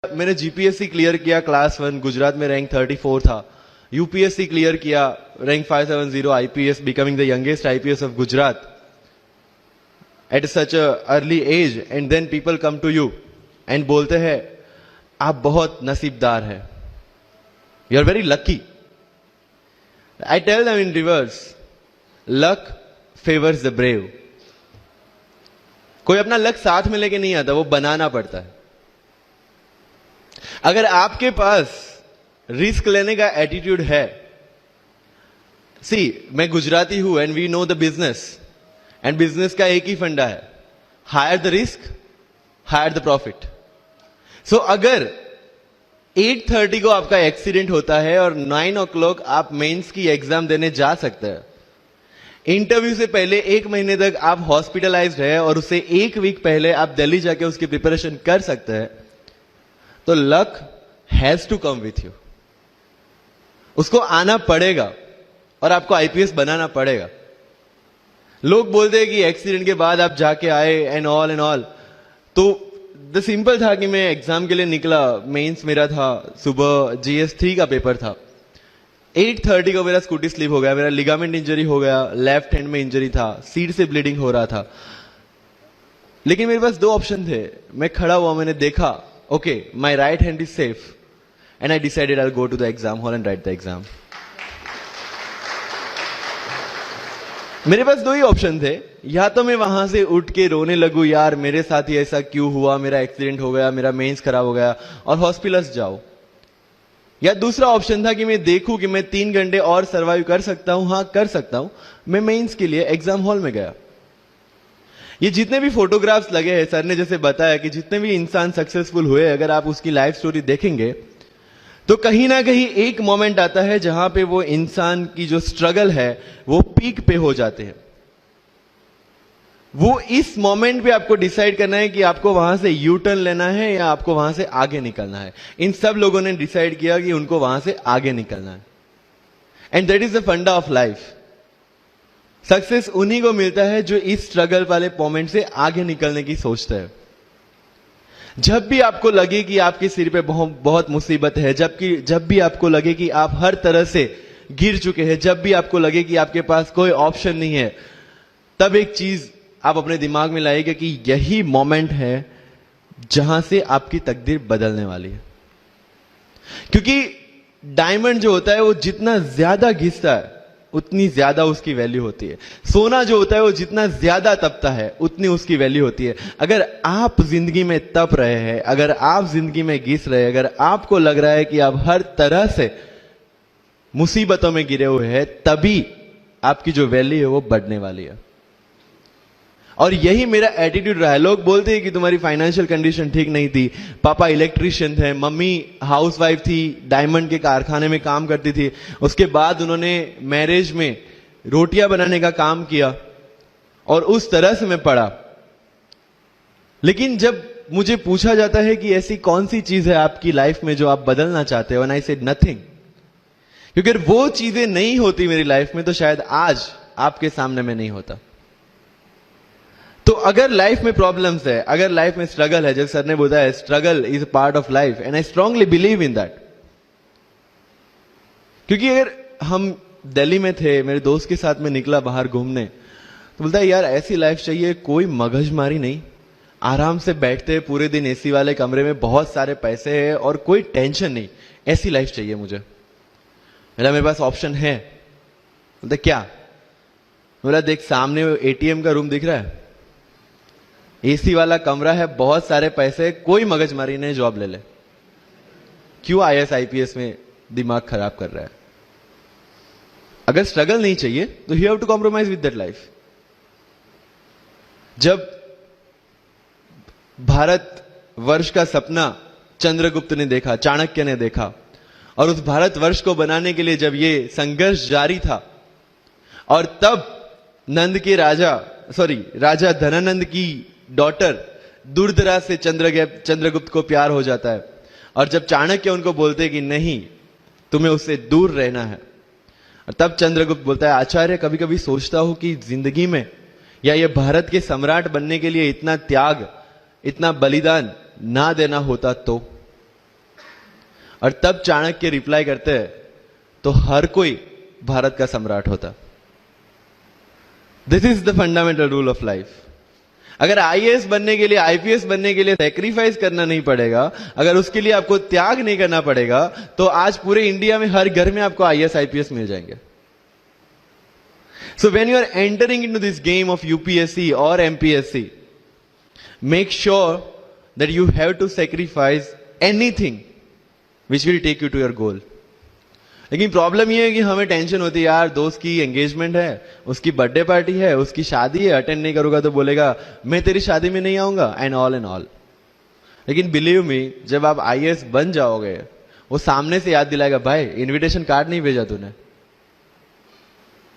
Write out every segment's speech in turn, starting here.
मैंने GPSC clear किया class 1 Gujarat में रैंक 34 था। यूपीएससी क्लियर किया rank 570 IPS becoming the youngest IPS of Gujarat at such a early age and then people come to you and बोलते हैं आप बहुत नसीबदार है, you are very lucky. I tell them in reverse, luck favours the brave. कोई अपना luck साथ में लेके नहीं आता, वो बनाना पड़ता है। अगर आपके पास रिस्क लेने का एटीट्यूड है, मैं गुजराती हूं and we know the business, and business का एक ही फंडा है, higher the risk higher the profit. So अगर 8:30 को आपका एक्सीडेंट होता है और 9 o'clock आप मेंस की एग्जाम देने जा सकते हैं, इंटरव्यू से पहले 1 महीने तक आप हॉस्पिटलाइज्ड है और उससे 1 वीक पहले आप दिल्ली जाके उसकी प्रिपरेशन कर सकते हैं, तो luck has to come with you. उसको आना पड़ेगा और आपको आईपीएस बनाना पड़ेगा। लोग बोलते हैं कि एक्सीडेंट के बाद आप जाके आए एंड ऑल, तो द सिंपल था कि मैं एग्जाम के लिए निकला, मेंस मेरा था, सुबह GS3 का पेपर था। 8:30 को मेरा स्कूटी स्लिप हो गया, मेरा लिगामेंट इंजरी हो गया, लेफ्ट हैंड में इंजरी था, सीट से ब्लीडिंग हो रहा था। लेकिन मेरे पास 2 ऑप्शन थे। मैं खड़ा हुआ, मैंने देखा okay, my right hand is safe, and I decided I'll go to the exam hall and write the exam. मेरे पास 2 ही ऑप्शन थे, या तो मैं वहां से उठ के रोने लगूं, यार मेरे साथ ही ऐसा क्यों हुआ, मेरा एक्सीडेंट हो गया, मेरा मेंस खराब हो गया, और हॉस्पिटल जाओ। या दूसरा ऑप्शन था कि मैं देखूं कि मैं 3 घंटे और सर्वाइव कर सकता हूं। हाँ, कर सकता हूं। मैं मेंस के लिए एग्जाम हॉल में गया। ये जितने भी फोटोग्राफ्स लगे हैं, सर ने जैसे बताया कि जितने भी इंसान सक्सेसफुल हुए, अगर आप उसकी लाइफ स्टोरी देखेंगे तो कहीं ना कहीं एक मोमेंट आता है जहां पे वो इंसान की जो स्ट्रगल है वो पीक पे हो जाते हैं। वो इस मोमेंट पे आपको डिसाइड करना है कि आपको वहां से यू टर्न लेना है या आपको वहां से आगे निकलना है। इन सब लोगों ने डिसाइड किया कि उनको वहां से आगे निकलना है, एंड दैट इज द फंडा ऑफ लाइफ। सक्सेस उन्हीं को मिलता है जो इस स्ट्रगल वाले मोमेंट से आगे निकलने की सोचते हैं। जब भी आपको लगे कि आपके सिर पे बहुत मुसीबत है, जब भी आपको लगे कि आप हर तरह से गिर चुके हैं, जब भी आपको लगे कि आपके पास कोई ऑप्शन नहीं है, तब एक चीज आप अपने दिमाग में लाइएगा कि यही मोमेंट है जहां से आपकी तकदीर बदलने वाली है। क्योंकि डायमंड जो होता है वो जितना ज्यादा घिसता है उतनी ज्यादा उसकी वैल्यू होती है। सोना जो होता है वो जितना ज्यादा तपता है उतनी उसकी वैल्यू होती है। अगर आप जिंदगी में तप रहे हैं, अगर आप जिंदगी में घिस रहे हैं, अगर आपको लग रहा है कि आप हर तरह से मुसीबतों में गिरे हुए हैं, तभी आपकी जो वैल्यू है वो बढ़ने वाली है। और यही मेरा एटीट्यूड रहा है। लोग बोलते हैं कि तुम्हारी फाइनेंशियल कंडीशन ठीक नहीं थी, पापा इलेक्ट्रिशियन थे, मम्मी हाउसवाइफ थी, डायमंड के कारखाने में काम करती थी, उसके बाद उन्होंने मैरिज में रोटियां बनाने का काम किया, और उस तरह से मैं पढ़ा। लेकिन जब मुझे पूछा जाता है कि ऐसी कौन सी चीज है आपकी लाइफ में जो आप बदलना चाहते हो, एंड आई सेड नथिंग। क्योंकि अगर वो चीजें नहीं होती मेरी लाइफ में तो शायद आज आपके सामने में नहीं होता। तो अगर लाइफ में प्रॉब्लम्स है, अगर लाइफ में स्ट्रगल है, जैसे सर ने बताया struggle is a part of life, and I strongly believe in that. क्योंकि अगर हम दिल्ली में थे, मेरे दोस्त के साथ में निकला बाहर घूमने, तो बोलता है यार ऐसी लाइफ चाहिए, कोई मगजमारी नहीं, आराम से बैठते हैं पूरे दिन एसी वाले कमरे में, बहुत सारे पैसे हैं और कोई टेंशन नहीं, ऐसी लाइफ चाहिए मुझे। मेरे पास ऑप्शन है। बोलता क्या? बोला देख सामने एटीएम का रूम दिख रहा है, एसी वाला कमरा है, बहुत सारे पैसे, कोई मगजमारी नहीं, जॉब ले ले। क्यों IAS IPS में दिमाग खराब कर रहा है? अगर स्ट्रगल नहीं चाहिए तो you have to compromise with that life. जब भारत वर्ष का सपना चंद्रगुप्त ने देखा, चाणक्य ने देखा, और उस भारत वर्ष को बनाने के लिए जब ये संघर्ष जारी था, और तब राजा धनानंद की डॉटर दुर्धरा से चंद्रगुप्त को प्यार हो जाता है, और जब चाणक्य उनको बोलते कि नहीं तुम्हें उससे दूर रहना है, और तब चंद्रगुप्त बोलता है आचार्य कभी कभी सोचता हूं कि जिंदगी में या ये भारत के सम्राट बनने के लिए इतना त्याग, इतना बलिदान ना देना होता तो। और तब चाणक्य रिप्लाई करते हैं तो हर कोई भारत का सम्राट होता। This is the fundamental rule of life. अगर आईएएस बनने के लिए, आईपीएस बनने के लिए सैक्रिफाइस करना नहीं पड़ेगा, अगर उसके लिए आपको त्याग नहीं करना पड़ेगा, तो आज पूरे इंडिया में हर घर में आपको आईएएस आईपीएस मिल जाएंगे। So when you are entering into this game of UPSC or MPSC, make sure that you have to sacrifice anything which will take you to your goal. लेकिन प्रॉब्लम ये है कि हमें टेंशन होती है, यार दोस्त की एंगेजमेंट है, उसकी बर्थडे पार्टी है, उसकी शादी है, अटेंड नहीं करूंगा तो बोलेगा मैं तेरी शादी में नहीं आऊंगा, एंड ऑल। लेकिन बिलीव मी, जब आप आईएएस बन जाओगे, वो सामने से याद दिलाएगा, भाई इनविटेशन कार्ड नहीं भेजा तूने।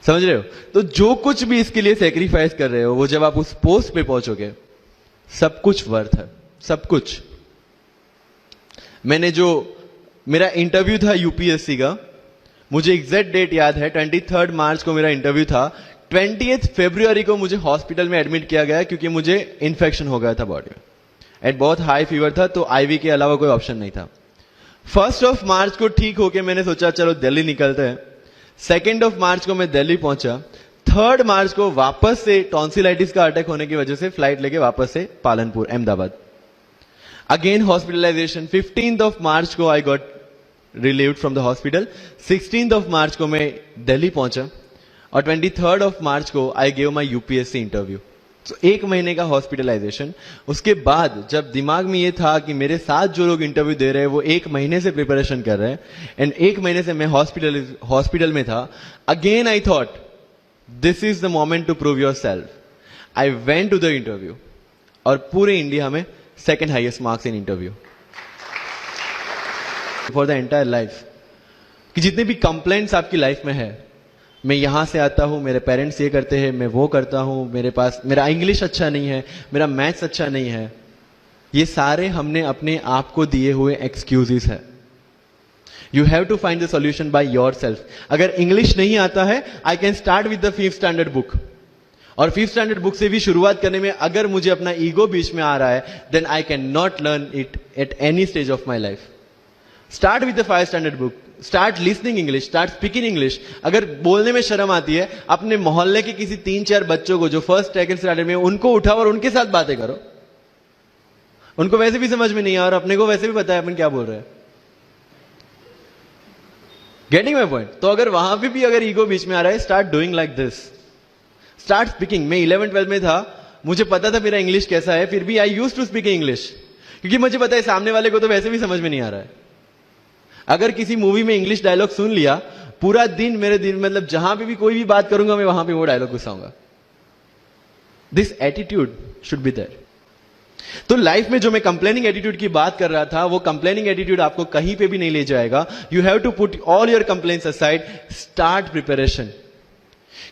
समझ रहे हो? तो जो कुछ भी इसके लिए सेक्रीफाइस कर रहे हो, वो जब आप उस पोस्ट पे पहुंचोगे, सब कुछ वर्थ है, सब कुछ। मैंने जो मेरा इंटरव्यू था यूपीएससी का, मुझे एग्जैक्ट डेट याद है, 23 मार्च को मेरा इंटरव्यू था। 20 फरवरी को मुझे हॉस्पिटल में एडमिट किया गया क्योंकि मुझे इन्फेक्शन हो गया था बॉडी में, एंड बहुत हाई फीवर था, तो आईवी के अलावा कोई ऑप्शन नहीं था। 1 मार्च को ठीक होके मैंने सोचा चलो दिल्ली निकलते हैं। 2 मार्च को मैं दिल्ली पहुंचा। 3 मार्च को वापस से टॉन्सिलाइटिस का अटैक होने की वजह से फ्लाइट लेके वापस से पालनपुर, अहमदाबाद। Again hospitalisation. 15 मार्च को I got relieved from the hospital. 16 मार्च को मैं दिल्ली पहुंचा और 23 मार्च को I gave my UPSC interview. तो 1 महीने का हॉस्पिटलाइजेशन। उसके बाद जब दिमाग में ये था कि मेरे साथ जो लोग इंटरव्यू दे रहे हैं वो 1 महीने से प्रिपरेशन कर रहे हैं, एंड 1 महीने से मैं हॉस्पिटल में था, again I thought this is the moment to prove yourself. I went to the interview और पूरे इंडिया में 2nd highest marks in interview for the entire life. कि जितने भी कंप्लेंट्स आपकी लाइफ में है, मैं यहां से आता हूं, मेरे पेरेंट्स ये करते हैं, मैं वो करता हूं, मेरा इंग्लिश अच्छा नहीं है, मेरा मैथ्स अच्छा नहीं है, ये सारे हमने अपने आप को दिए हुए एक्सक्यूजेस है। You have to find the solution by yourself. अगर इंग्लिश नहीं आता है, I can start with the 5th standard book, और 5th स्टैंडर्ड बुक से भी शुरुआत करने में अगर मुझे अपना ईगो बीच में आ रहा है, then I can not learn it at any stage of my life. Start with the 5th standard book, start listening English, start speaking English. अगर बोलने में शर्म आती है, अपने मोहल्ले के किसी 3-4 बच्चों को जो 1st 2nd स्टैंडर्ड में, उनको उठाओ और उनके साथ बातें करो। उनको वैसे भी समझ में नहीं आ, और अपने को वैसे भी पता है अपन क्या बोल रहे हैं। Getting my point? तो अगर वहां पे भी अगर ईगो बीच में आ रहा है, start doing like this, start speaking. मैं 11th-12th में था, मुझे पता था मेरा इंग्लिश कैसा है, फिर भी I used to speak English, क्योंकि मुझे पता है सामने वाले को तो वैसे भी समझ में नहीं आ रहा है। अगर किसी मूवी में इंग्लिश डायलॉग सुन लिया, पूरा दिन मेरे दिन, मतलब जहां पे भी कोई भी बात करूंगा, मैं वहां पे वो डायलॉग घुसाऊंगा। This attitude should be there. तो लाइफ में जो मैं कंप्लेनिंग एटीट्यूड की बात कर रहा था, वो कंप्लेनिंग एटीट्यूड आपको कहीं पे भी नहीं ले जाएगा। You have to put all your complaints aside, start preparation.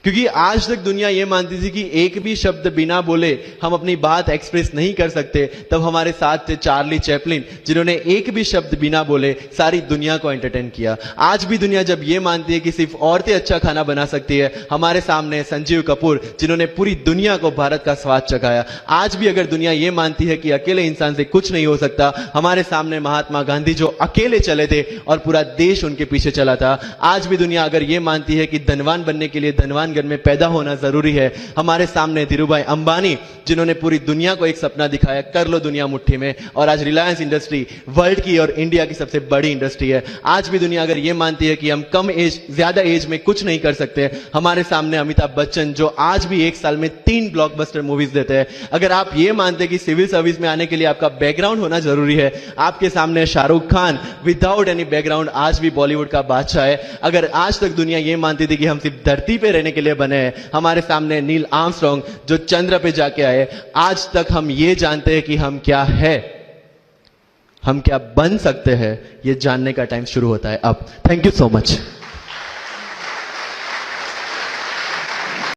क्योंकि आज तक दुनिया यह मानती थी कि एक भी शब्द बिना बोले हम अपनी बात एक्सप्रेस नहीं कर सकते। तब हमारे साथ थे चार्ली चैपलिन, जिन्होंने एक भी शब्द बिना बोले सारी दुनिया को एंटरटेन किया। आज भी दुनिया जब यह मानती है कि सिर्फ औरतें अच्छा खाना बना सकती है, हमारे सामने संजीव कपूर, जिन्होंने पूरी दुनिया को भारत का स्वाद चखाया। आज भी अगर दुनिया यह मानती है कि अकेले इंसान से कुछ नहीं हो सकता, हमारे सामने महात्मा गांधी, जो अकेले चले थे और पूरा देश उनके पीछे चला था। आज भी दुनिया अगर यह मानती है कि धनवान बनने के लिए धनवान घर में पैदा होना जरूरी है, हमारे सामने धीरूभाई अंबानी, जिन्होंने पूरी दुनिया को एक सपना दिखाया, कर लो दुनिया मुट्ठी में, और आज रिलायंस इंडस्ट्री वर्ल्ड की और इंडिया की सबसे बड़ी इंडस्ट्री है। आज भी दुनिया अगर यह मानती है कि हम कम एज, ज्यादा एज में कुछ नहीं कर सकते, हमारे सामने अमिताभ बच्चन, जो आज भी 1 साल में 3 ब्लॉकबस्टर मूवीज देते हैं। अगर आप ये मानते हैं कि सिविल सर्विस में आने के लिए आपका बैकग्राउंड होना जरूरी है, आपके सामने Shahrukh Khan without any background आज भी बॉलीवुड का बादशाह है। अगर आज तक दुनिया ये मानती थी कि हम सिर्फ धरती पे रहने के लिए बने हैं, हमारे सामने नील आर्मस्ट्रॉन्ग, जो चंद्र पे जाके आए, आज तक हम ये जानते हैं कि हम क्या है, हम क्या बन सकते हैं, ये जानने का टाइम शुरू होता है अब। Thank you so much.